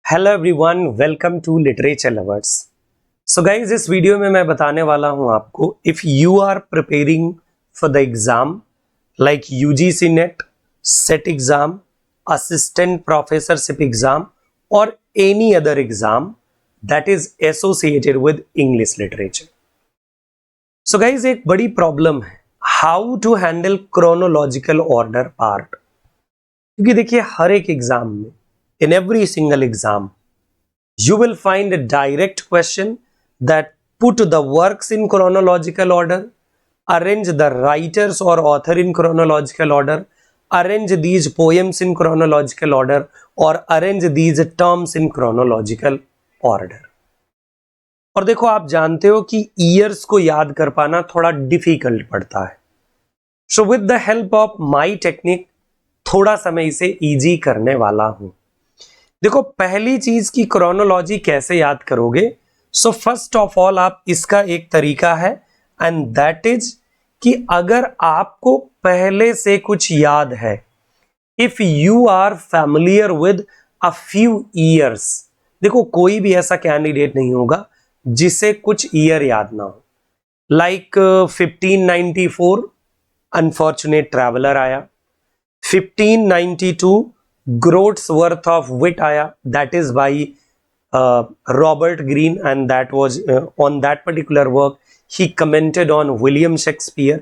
Hello everyone, welcome to literature lovers. So guys, इस video में मैं बताने वाला हूं आपको, if you are preparing for the exam like UGC NET, set exam, assistant professorship exam और any other exam that is associated with English literature. So guys, एक बड़ी प्रॉब्लम है how to handle chronological order part. क्योंकि देखिए, हर एक exam में, in every single exam, you will find a direct question that put the works in chronological order, arrange the writers or author in chronological order, arrange these poems in chronological order, or arrange these terms in chronological order. और देखो, आप जानते हो कि years को याद कर पाना थोड़ा डिफिकल्ट पड़ता है। So with the help of my technique थोड़ा सा मैं इसे इजी करने वाला हूं। देखो, पहली चीज की क्रोनोलॉजी कैसे याद करोगे। सो फर्स्ट ऑफ ऑल, आप इसका एक तरीका है एंड दैट इज कि अगर आपको पहले से कुछ याद है, if you are familiar with a few years. देखो, कोई भी ऐसा कैंडिडेट नहीं होगा जिसे कुछ ईयर याद ना हो। लाइक 1594 अनफॉर्चुनेट ट्रैवलर आया, 1592 Groat's Worth of Wit आया, that is by Robert Greene, and that was on that particular work he commented on William Shakespeare।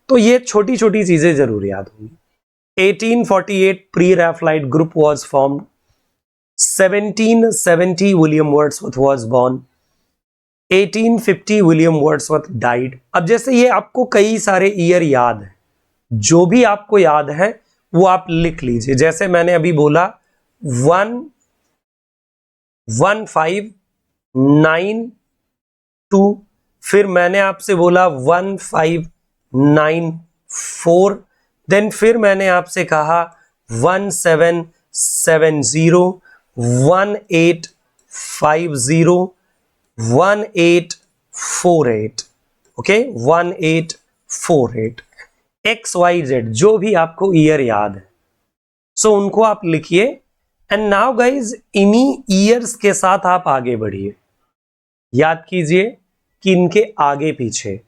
तो ये छोटी छोटी चीजें जरूर याद होंगी। 1848 Pre-Raphaelite group was formed, 1770 William Wordsworth was born, 1850 William Wordsworth died। अब जैसे ये आपको कई सारे ईयर याद है, जो भी आपको याद है वो आप लिख लीजिए। जैसे मैंने अभी बोला 1592, फिर मैंने आपसे बोला 1594, देन फिर मैंने आपसे कहा 1770, 1850, 1848। ओके, 1848। XYZ जो भी आपको ईयर याद है, सो उनको आप लिखिए। एंड नाउ गाइज, इन्हीं ईयर्स के साथ आप आगे बढ़िए। याद कीजिए कि इनके आगे पीछे,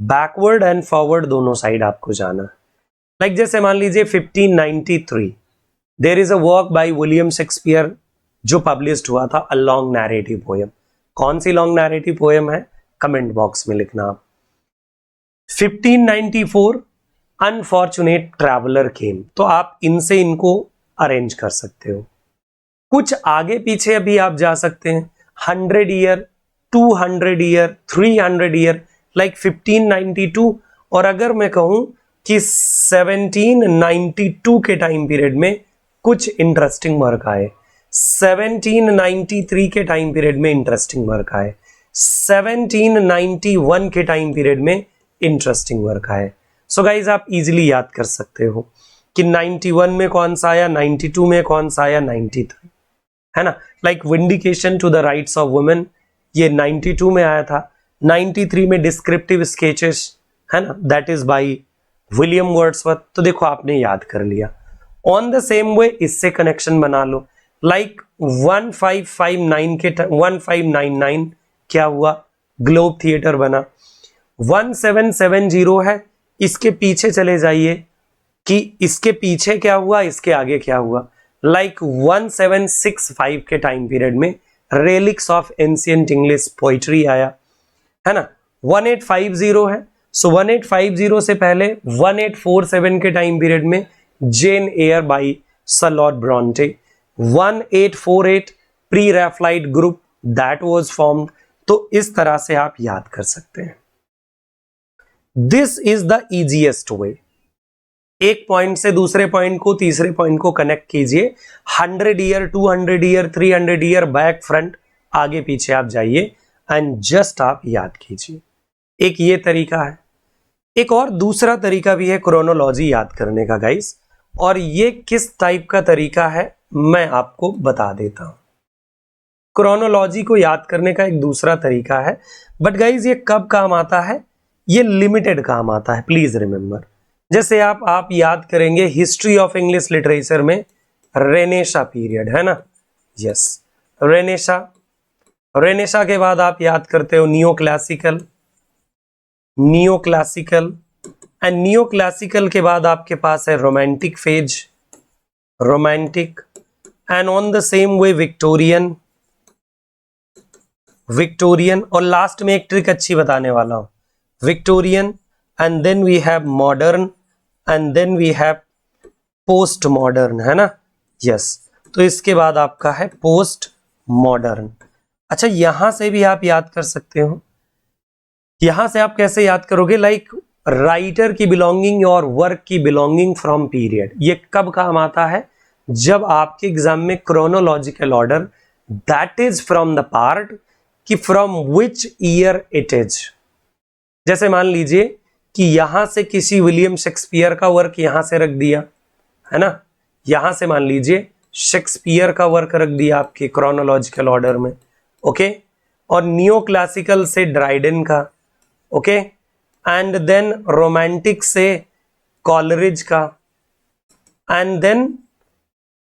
बैकवर्ड एंड फॉरवर्ड दोनों साइड आपको जाना। लाइक जैसे मान लीजिए 1593 there is a work by William Shakespeare जो पब्लिश्ड हुआ था, अ लॉन्ग नैरेटिव पोएम। कौन सी लॉन्ग नैरेटिव पोएम है, कमेंट बॉक्स में लिखना आप। 1594 अनफॉर्चुनेट ट्रैवलर केम, तो आप इनसे इनको अरेंज कर सकते हो। कुछ आगे पीछे अभी आप जा सकते हैं, 100 ईयर, 200 ईयर, 300 ईयर, लाइक 1592। और अगर मैं कहूं कि 1792 के टाइम पीरियड में कुछ इंटरेस्टिंग वर्क आए, 1793 के टाइम पीरियड में इंटरेस्टिंग वर्क आए, 1791 के टाइम पीरियड में इंटरेस्टिंग वर्क आए। सो गाइज, आप इजीली याद कर सकते हो कि 91 में कौन सा आया, 92 में कौन सा आया, 93, है ना। Like vindication to the rights of women, ये 92 में आया था। 93 में डिस्क्रिप्टिव स्केचेस, है ना, that is by William Wordsworth. तो देखो, आपने याद कर लिया। ऑन द सेम वे इससे कनेक्शन बना लो। लाइक 1559 के 1599 क्या हुआ, ग्लोब थिएटर बना। 1770 है, इसके पीछे चले जाइए कि इसके पीछे क्या हुआ, इसके आगे क्या हुआ। लाइक 1765 के टाइम पीरियड में relics of ancient English poetry आया, है ना। 1850 है, सो 1850 से पहले 1847 के टाइम पीरियड में Jane Eyre by Charlotte Bronte. 1848 pre Raphaelite group that was formed. तो इस तरह से आप याद कर सकते हैं। This is the easiest way. एक पॉइंट से दूसरे पॉइंट को, तीसरे पॉइंट को कनेक्ट कीजिए। 100 year, 200 year, 300 year, back front, आगे पीछे आप जाइए एंड जस्ट आप याद कीजिए। एक ये तरीका है। एक और दूसरा तरीका भी है क्रोनोलॉजी याद करने का गाइस, और ये किस टाइप का तरीका है मैं आपको बता देता हूं। क्रोनोलॉजी को याद करने का एक दूसरा तरीका है, बट गाइस ये कब काम आता है, ये लिमिटेड काम आता है, प्लीज रिमेंबर। जैसे आप याद करेंगे हिस्ट्री ऑफ इंग्लिश लिटरेचर में रेनेशा पीरियड, है ना, यस। रेनेशा, रेनेशा के बाद आप याद करते हो neo classical, neo classical, and neo classical के बाद आपके पास है romantic phase, romantic, and on the same way Victorian, Victorian, और लास्ट में एक ट्रिक अच्छी बताने वाला हूं, Victorian, and then we have modern, and then we have post modern, है ना, यस। तो इसके बाद आपका है पोस्ट मॉडर्न। अच्छा, यहां से भी आप याद कर सकते हो, यहां से आप कैसे याद करोगे, लाइक राइटर की बिलोंगिंग और वर्क की बिलोंगिंग फ्रॉम पीरियड, ये कब काम आता है, जब आपके एग्जाम में chronological order that is from the part कि from which year it is. जैसे मान लीजिए कि यहां से किसी विलियम शेक्सपियर का वर्क यहां से रख दिया, है ना, यहां से मान लीजिए शेक्सपियर का वर्क रख दिया आपके क्रोनोलॉजिकल ऑर्डर में, ओके, और नियो क्लासिकल से ड्राइडन का, ओके, एंड देन रोमांटिक से कॉलरिज का, and then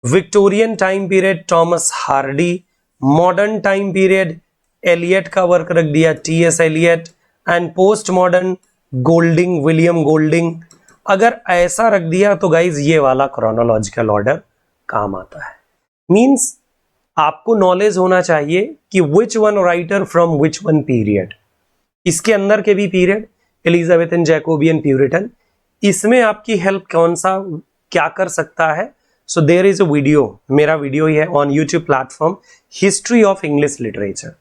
Victorian time period Thomas Hardy, modern time period Eliot का वर्क रख दिया TS Eliot, and post modern Golding, William Golding. अगर ऐसा रख दिया तो गाइज ये वाला क्रोनोलॉजिकल ऑर्डर काम आता है। मींस आपको नॉलेज होना चाहिए कि which one writer from which one period, इसके अंदर के भी पीरियड एलिजाबेथन, जैकोबियन, प्यूरिटन, इसमें आपकी हेल्प कौन सा क्या कर सकता है। So there is a video, मेरा वीडियो ही है on YouTube platform history of English literature,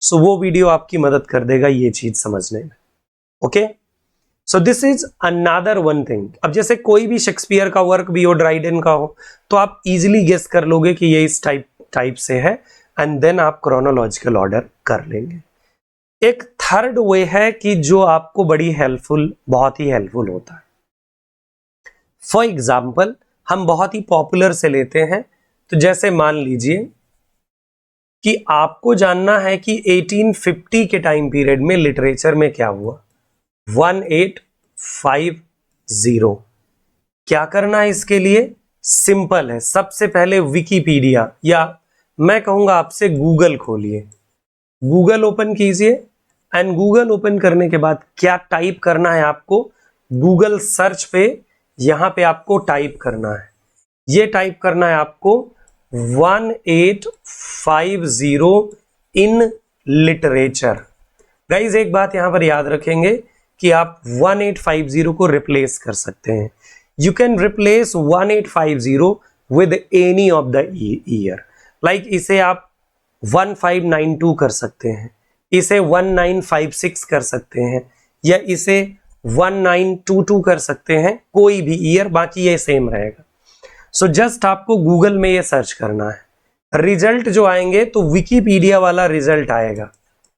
so वो वीडियो आपकी मदद कर देगा ये चीज समझने में, okay. So this is another one thing. अब जैसे कोई भी शेक्सपियर का वर्क भी हो, ड्राइडन का हो, तो आप इजीली गेस कर लोगे कि ये इस टाइप से है, एंड देन आप क्रोनोलॉजिकल ऑर्डर कर लेंगे। एक थर्ड वे है कि जो आपको बड़ी हेल्पफुल, बहुत ही हेल्पफुल होता है। फॉर एग्जाम्पल हम बहुत ही पॉपुलर से लेते हैं, तो जैसे मान लीजिए कि आपको जानना है कि 1850 के टाइम पीरियड में लिटरेचर में क्या हुआ, 1850। क्या करना है इसके लिए, सिंपल है, सबसे पहले विकिपीडिया या मैं कहूंगा आपसे गूगल खोलिए, गूगल ओपन कीजिए, एंड गूगल ओपन करने के बाद क्या टाइप करना है आपको, गूगल सर्च पे यहां पे आपको टाइप करना है, ये टाइप करना है आपको 1850 इन लिटरेचर। गाइज एक बात यहां पर याद रखेंगे कि आप 1850 को रिप्लेस कर सकते हैं, you can replace 1850 with any of the year, like इसे आप 1592 कर सकते हैं, इसे 1956 कर सकते हैं, या इसे 1922 कर सकते हैं, कोई भी ईयर, बाकी ये सेम रहेगा। सो जस्ट आपको गूगल में ये सर्च करना है, रिजल्ट जो आएंगे तो विकिपीडिया वाला रिजल्ट आएगा,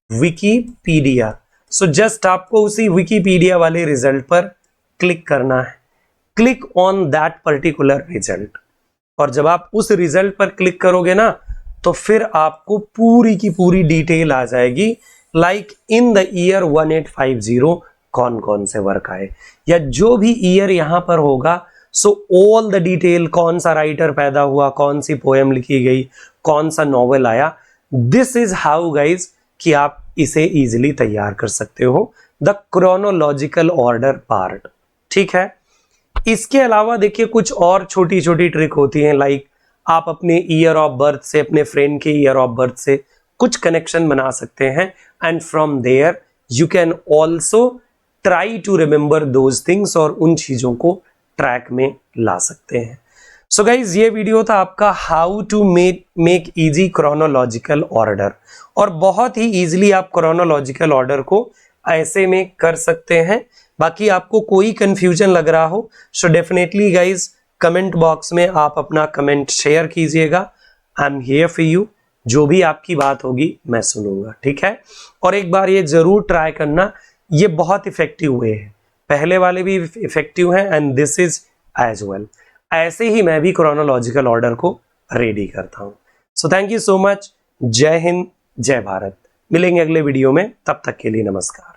विकिपीडिया। सो जस्ट आपको उसी विकिपीडिया वाले रिजल्ट पर क्लिक करना है, click on that particular result, और जब आप उस रिजल्ट पर क्लिक करोगे ना तो फिर आपको पूरी की पूरी डिटेल आ जाएगी, लाइक इन द ईयर 1850 कौन कौन से वर्क आए, या जो भी ईयर यहां पर होगा, सो ऑल द डिटेल, कौन सा राइटर पैदा हुआ, कौन सी पोएम लिखी गई, कौन सा नॉवेल आया। दिस इज हाउ गाइज कि आप इसे इजीली तैयार कर सकते हो, द क्रोनोलॉजिकल ऑर्डर पार्ट, ठीक है। इसके अलावा देखिए कुछ और छोटी छोटी ट्रिक होती हैं, लाइक आप अपने ईयर ऑफ बर्थ से, अपने फ्रेंड के ईयर ऑफ बर्थ से कुछ कनेक्शन बना सकते हैं, and from there you can also try to remember those things, और उन चीजों को ट्रैक में ला सकते हैं। सो गाइज ये वीडियो था आपका how to make easy chronological order, और बहुत ही इजीली आप क्रोनोलॉजिकल ऑर्डर को ऐसे में कर सकते हैं। बाकी आपको कोई कंफ्यूजन लग रहा हो, so definitely guys comment box में आप अपना कमेंट शेयर कीजिएगा, I am here for you, जो भी आपकी बात होगी मैं सुनूंगा, ठीक है। और एक बार ये जरूर ट्राई करना, ये बहुत इफेक्टिव वे है, पहले वाले भी इफेक्टिव हैं, and this is as well. ऐसे ही मैं भी क्रोनोलॉजिकल ऑर्डर को रेडी करता हूं। So thank you so much, जय हिंद, जय भारत। मिलेंगे अगले वीडियो में, तब तक के लिए नमस्कार।